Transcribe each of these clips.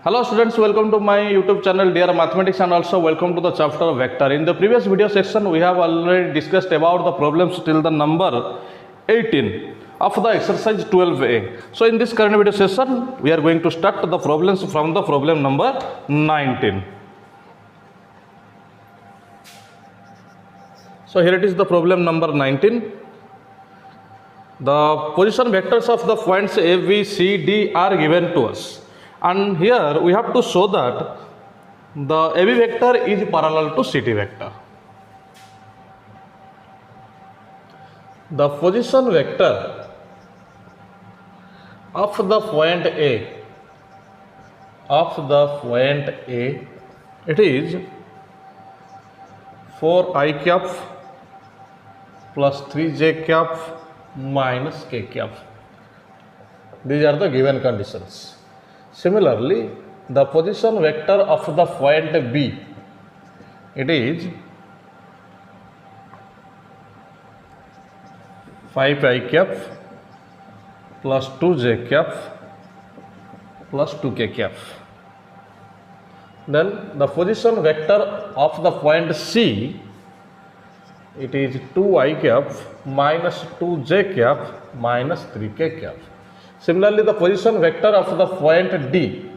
Hello students, welcome to my YouTube channel Dear Mathematics and also welcome to the chapter vector. In the previous video section we have already discussed about the problems till the number 18 of the exercise 12a. So in this current video session we are going to start the problems from the problem number 19. So here it is the problem number 19. The position vectors of the points A, B, C, D are given to us. And here we have to show that the AB vector is parallel to CD vector. The position vector of the point A, it is 4i cap plus 3j cap minus k cap. These are the given conditions. Similarly, the position vector of the point B, it is 5i cap plus 2j cap plus 2k cap. Then the position vector of the point C, it is 2i cap minus 2j cap minus 3k cap. Similarly, the position vector of the point D,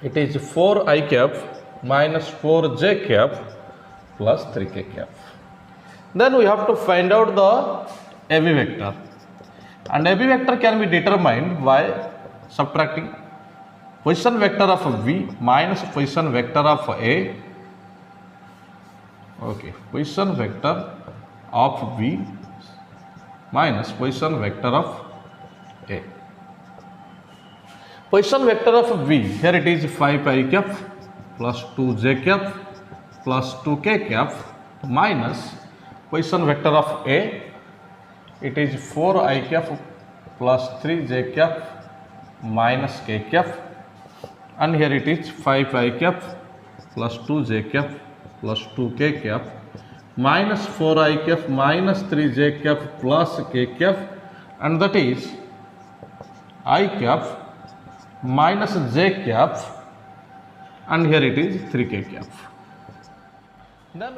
it is 4i cap minus 4j cap plus 3k cap. Then we have to find out the AB vector. And AB vector can be determined by subtracting position vector of V minus position vector of A. Okay, position vector of V minus position vector of A. Position vector of V, here it is 5i cap plus 2j cap plus 2k cap minus position vector of A, it is 4i cap plus 3j cap minus k cap, and here it is 5i cap plus 2j cap plus 2k cap minus 4i cap minus 3j cap plus k cap, and that is I cap minus j cap, and here it is 3k cap. Then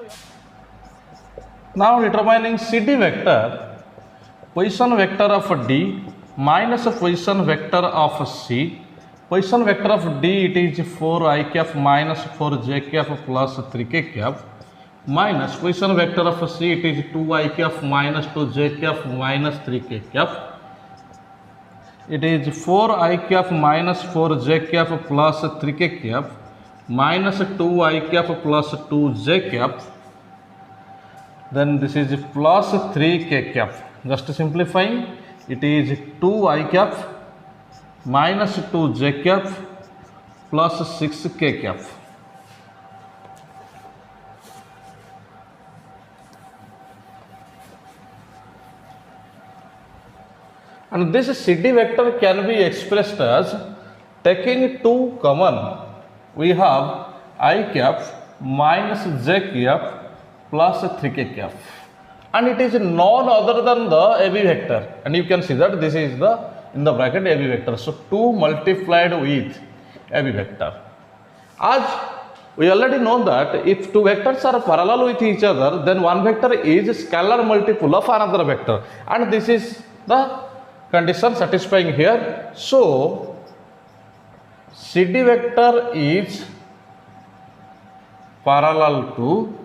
now determining CD vector, position vector of D minus position vector of C. Position vector of D, it is 4i cap minus 4j cap plus 3k cap minus position vector of C, it is 2i cap minus 2j cap minus 3k cap. It is 4i cap minus 4j cap plus 3k cap minus 2i cap plus 2j cap. Then this is plus 3k cap. Just simplifying, it is 2i cap minus 2j cap plus 6k cap. And this CD vector can be expressed as, taking 2 common, we have I cap minus j cap plus 3k cap, and it is none other than the AB vector, and you can see that this is the in the bracket AB vector. So 2 multiplied with AB vector. As we already know that if 2 vectors are parallel with each other, then one vector is scalar multiple of another vector, and this is the condition satisfying here. So CD vector is parallel to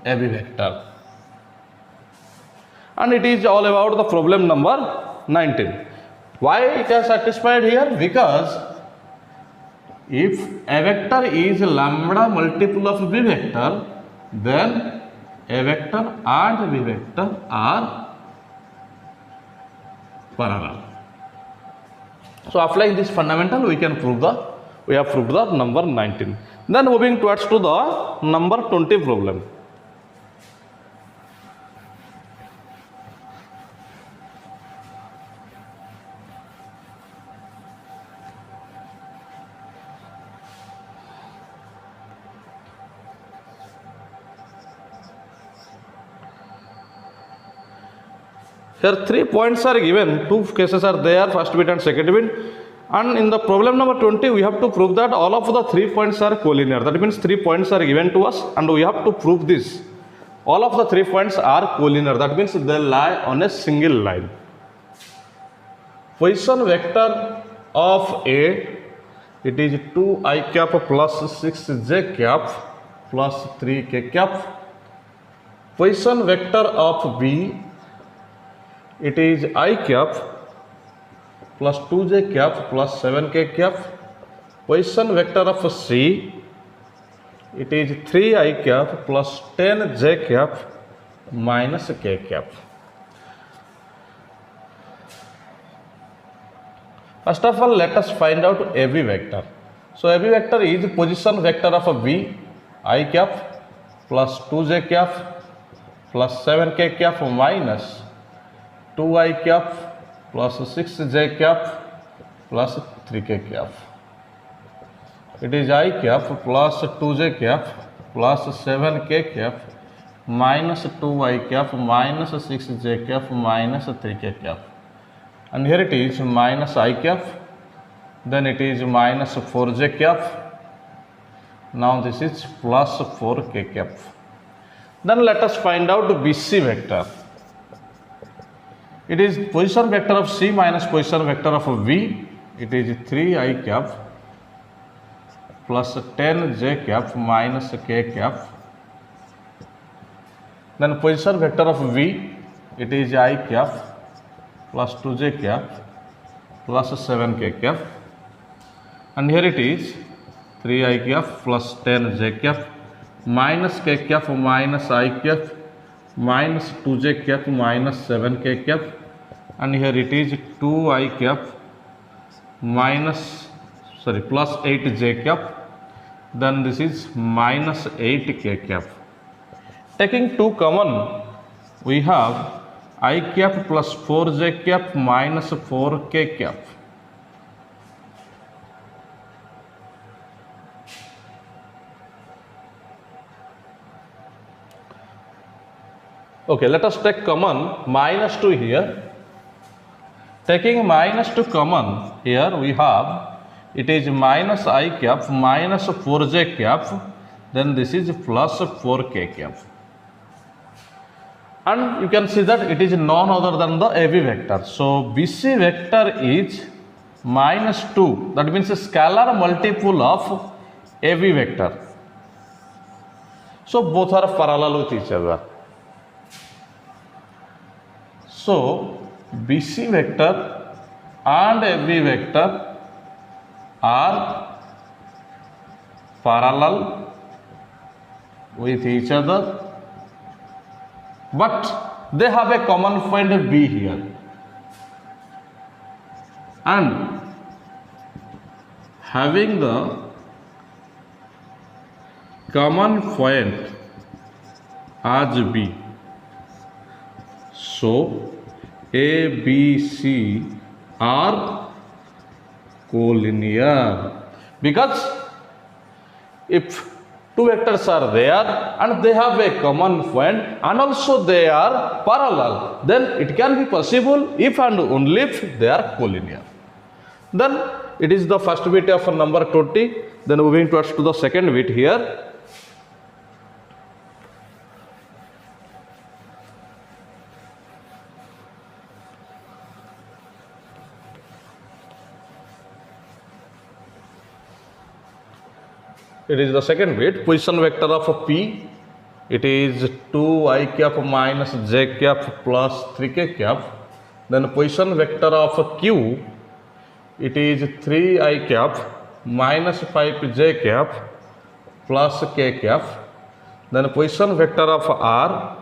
AB vector, and it is all about the problem number 19. Why it is satisfied here? Because if A vector is lambda multiple of B vector, then A vector and B vector are parallel. So applying this fundamental, we have proved the number 19. Then moving towards to the number 20 problem. Here 3 points are given, 2 cases are there, first bit and second bit, And in the problem number 20, we have to prove that all of the 3 points are collinear. That means 3 points are given to us and we have to prove this. All of the 3 points are collinear. That means they lie on a single line. Position vector of A, it is 2i cap plus 6j cap plus 3k cap. Position vector of B, it is I cap plus 2j cap plus 7k cap. Position vector of C, it is 3i cap plus 10j cap minus k cap. First of all, let us find out AB vector. So AB vector is position vector of B, I cap plus 2j cap plus 7k cap minus 2i cap plus 6j cap plus 3k cap. It is I cap plus 2j cap plus 7k cap minus 2i cap minus 6j cap minus 3k cap. And here it is minus I cap, then it is minus 4j cap. Now this is plus 4k cap. Then let us find out BC vector. It is position vector of C minus position vector of V. It is 3i cap plus 10j cap minus k cap. Then position vector of V, it is I cap plus 2j cap plus 7k cap. And here it is 3i cap plus 10j cap minus k cap minus I cap minus 2j cap minus 7k cap. And here it is 2i cap plus 8j cap. Then this is minus 8k cap. Taking 2 common, we have I cap plus 4j cap minus 4k cap. Okay, let us take common minus 2 here. Taking minus 2 common, here we have, it is minus I cap minus 4j cap, then this is plus 4k cap. And you can see that it is none other than the AB vector. So BC vector is minus 2. That means a scalar multiple of AB vector. So both are parallel with each other. So BC vector and AB vector are parallel with each other, but they have a common point B here, and having the common point as B, so A, B, C are collinear, because if two vectors are there and they have a common point and also they are parallel, then it can be possible if and only if they are collinear. Then it is the first bit of number 20. Then moving towards to the second bit here. It is the second bit, position vector of P, it is 2i cap minus j cap plus 3k cap. Then position vector of Q, it is 3i cap minus 5j cap plus k cap. Then position vector of R,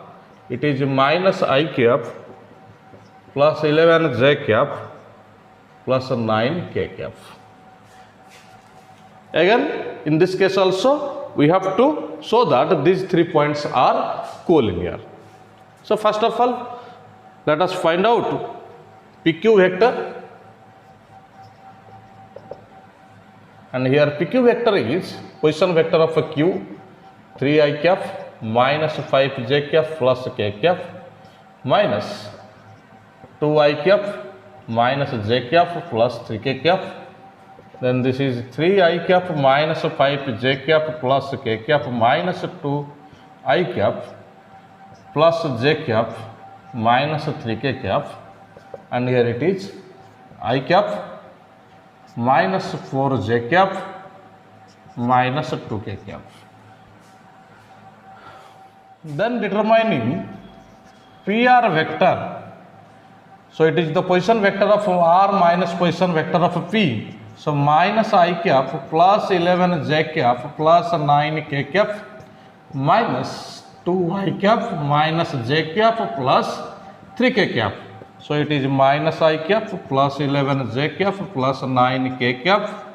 it is minus I cap plus 11j cap plus 9k cap. Again, in this case also, we have to show that these 3 points are collinear. So first of all, let us find out PQ vector. And here PQ vector is position vector of Q, 3i cap minus 5j cap plus k cap minus 2i cap minus j cap plus 3k cap then this is 3 I cap minus 5 j cap plus k cap minus 2 I cap plus j cap minus 3k cap, and here it is I cap minus 4 j cap minus 2k cap. Then determining PR vector. So it is the position vector of R minus position vector of P. So minus I cap plus 11 j cap plus 9 k cap minus 2 I cap minus j cap plus 3 k cap. So it is minus I cap plus 11 j cap plus 9 k cap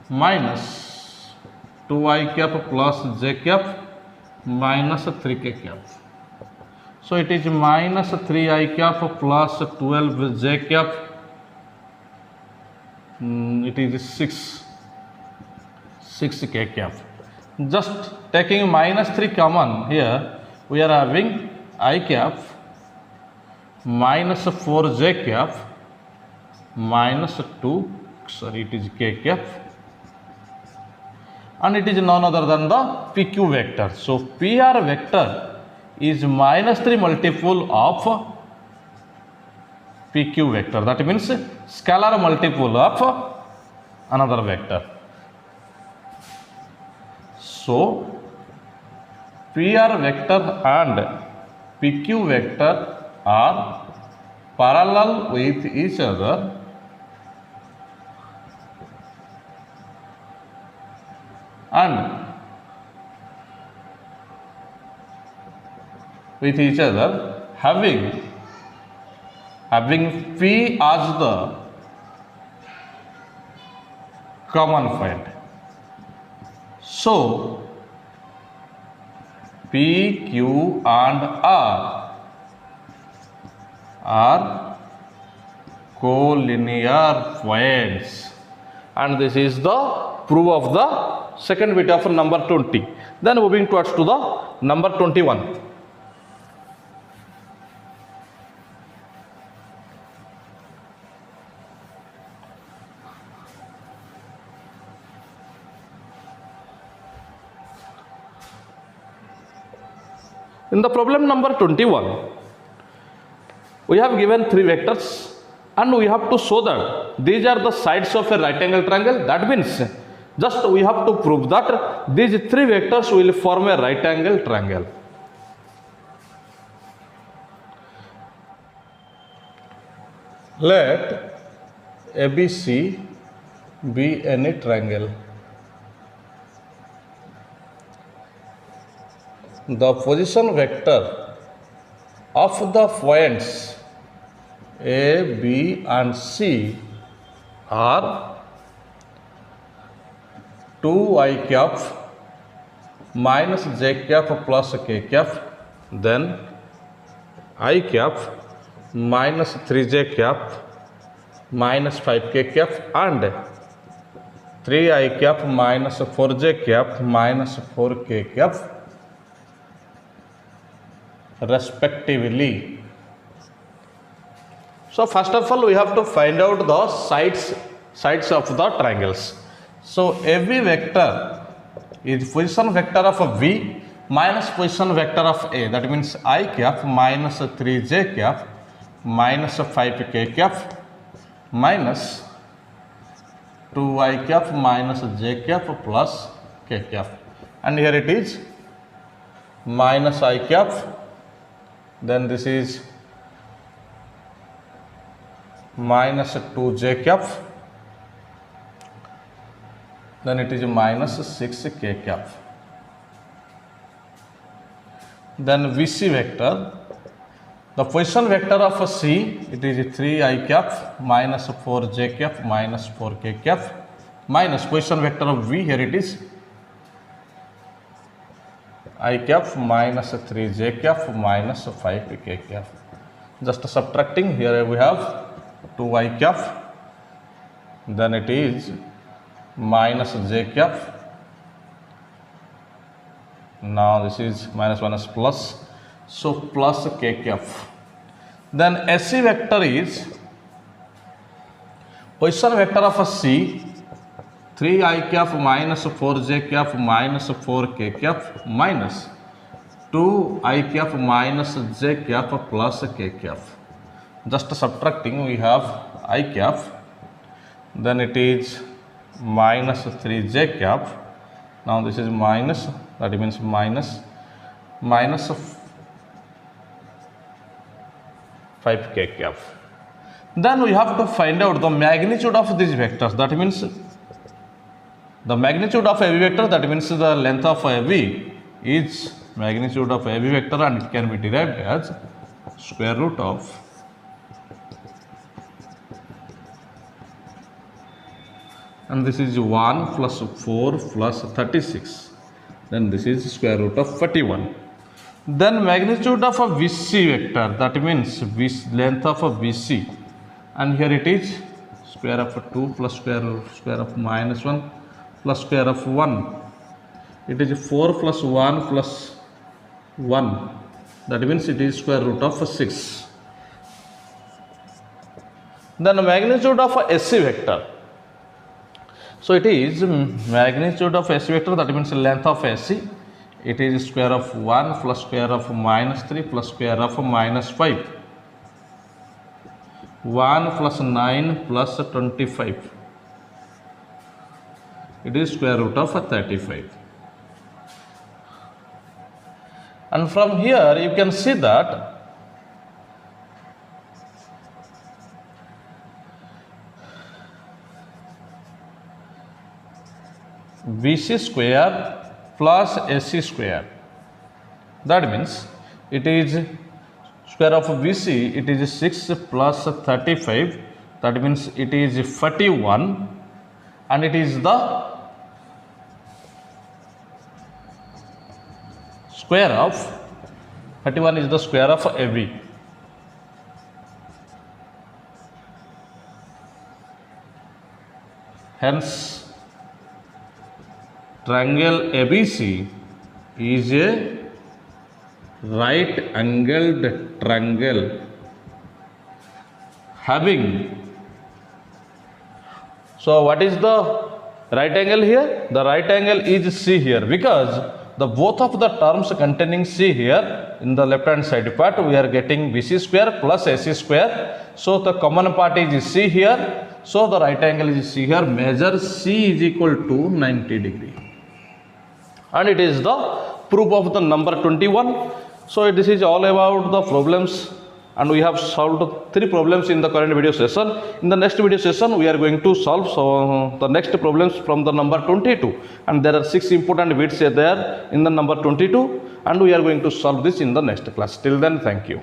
minus 2 I cap plus j cap minus 3 k cap. So it is minus 3 I cap plus 12 j cap. It is 6 k cap. Just taking minus 3 common here, we are having I cap minus 4 j cap minus 2, sorry, it is k cap, and it is none other than the PQ vector. So PR vector is minus 3 multiple of PQ vector. That means scalar multiple of another vector. So PR vector and PQ vector are parallel with each other and with each other having P as the common point. So P, Q and R are collinear points, and this is the proof of the second bit of number 20. Then moving towards to the number 21. In the problem number 21, we have given 3 vectors and we have to show that these are the sides of a right angle triangle. That means just we have to prove that these 3 vectors will form a right angle triangle. Let ABC be any triangle. The position vector of the points A, B and C are 2 I cap minus j cap plus k cap, then I cap minus 3j cap minus 5k cap and 3 I cap minus 4j cap minus 4k cap respectively. So first of all we have to find out the sides of the triangles. So every vector is position vector of V minus position vector of A. That means I cap minus 3j cap minus 5k cap minus 2I cap minus j cap plus k cap, and here it is minus I cap, then this is minus 2j cap, then it is minus 6k cap. Then VC vector, the position vector of C, it is 3I cap minus 4j cap minus 4k cap minus position vector of V, here it is I cap minus 3j cap minus 5k cap. Just subtracting, here we have 2I cap, then it is minus j cap. Now this is minus plus, so plus k cap. Then SC vector is position vector of C 3 I cap minus 4 j cap minus 4 k cap minus 2 I cap minus j cap plus k cap. Just subtracting, we have I cap, then it is minus 3 j cap. Now this is minus, that means minus 5 k cap. Then we have to find out the magnitude of these vectors. That means the magnitude of every vector, that means the length of every is magnitude of every vector, and it can be derived as square root of and this is 1 plus 4 plus 36, then this is square root of 41. Then magnitude of a VC vector, that means length of a VC, and here it is square of 2 plus square of minus 1 plus square of 1. It is 4 plus 1 plus 1, that means it is square root of 6. Then magnitude of a SC vector. So it is magnitude of SC vector, that means length of SC. It is square of 1 plus square of minus 3 plus square of minus 5. 1 plus 9 plus 25. It is square root of 35. And from here you can see that VC square plus SC square, that means it is square of VC, it is 6 plus 35, that means it is 41, and it is the square of 31 is the square of AB. Hence triangle ABC is a right angled triangle having, so what is the right angle here? The right angle is C here, because the both of the terms containing C here in the left hand side part, we are getting BC square plus AC square. So the common part is C here. So the right angle is C here. Measure C is equal to 90 degree. And it is the proof of the number 21. So this is all about the problems, and we have solved 3 problems in the current video session. In the next video session we are going to solve the next problems from the number 22, and there are 6 important bits there in the number 22, and we are going to solve this in the next class. Till then, thank you.